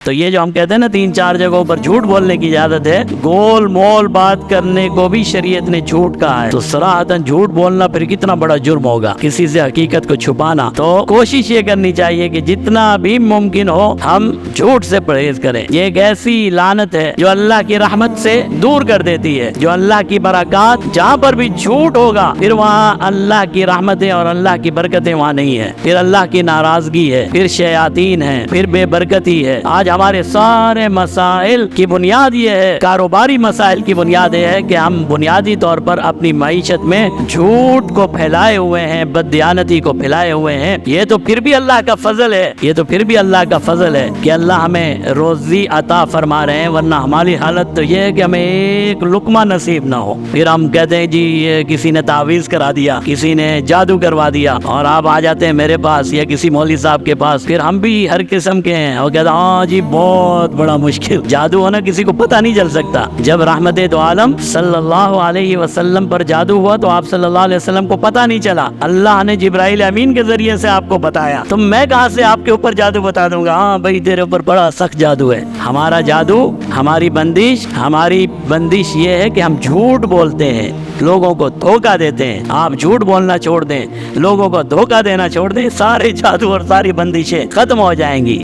تو یہ جو ہم کہتے ہیں نا 3-4 جگہوں پر جھوٹ بولنے کی اجازت ہے، گول مول بات کرنے کو بھی شریعت نے جھوٹ کہا ہے، تو صراحتاً جھوٹ بولنا پھر کتنا بڑا جرم ہوگا، کسی سے حقیقت کو چھپانا۔ تو کوشش یہ کرنی چاہیے کہ جتنا بھی ممکن ہو ہم جھوٹ سے پرہیز کریں۔ یہ ایک ایسی لعنت ہے جو اللہ کی رحمت سے دور کر دیتی ہے، جو اللہ کی برکات، جہاں پر بھی جھوٹ ہوگا پھر وہاں اللہ کی رحمتیں اور اللہ کی برکتیں وہاں نہیں ہے، پھر اللہ کی ناراضگی ہے، پھر شیاطین ہے، پھر بے برکتی ہے۔ آج ہمارے سارے مسائل کی بنیاد یہ ہے، کاروباری مسائل کی بنیاد یہ ہے کہ ہم بنیادی طور پر اپنی معیشت میں جھوٹ کو پھیلائے ہوئے ہیں، بددیانتی کو پھیلائے ہوئے ہیں۔ یہ تو پھر بھی اللہ کا فضل ہے، یہ تو پھر بھی اللہ کا فضل ہے کہ اللہ ہمیں روزی عطا فرما رہے ہیں، ورنہ ہماری حالت تو یہ ہے کہ ہمیں ایک لقمہ نصیب نہ ہو۔ پھر ہم کہتے ہیں جی یہ کسی نے تعویذ کرا دیا، کسی نے جادو کروا دیا، اور آپ آ جاتے ہیں میرے پاس یا کسی مولوی صاحب کے پاس، پھر ہم بھی ہر قسم کے ہیں اور کہتے ہیں ہاں جی بہت بڑا مشکل جادو ہونا، کسی کو پتہ نہیں چل سکتا۔ جب رحمت دو عالم صلی اللہ علیہ وسلم پر جادو ہوا تو آپ صلی اللہ علیہ وسلم کو پتہ نہیں چلا، اللہ نے جبرائیل امین کے ذریعے سے آپ کو بتایا، تو میں کہاں سے آپ کے اوپر جادو بتا دوں گا؟ ہاں بھائی تیرے اوپر بڑا سخت جادو ہے۔ ہمارا جادو، ہماری بندش یہ ہے کہ ہم جھوٹ بولتے ہیں، لوگوں کو دھوکہ دیتے ہیں۔ آپ جھوٹ بولنا چھوڑ دیں، لوگوں کو دھوکہ دینا چھوڑ دیں، سارے جادو اور ساری بندشیں ختم ہو جائیں گی۔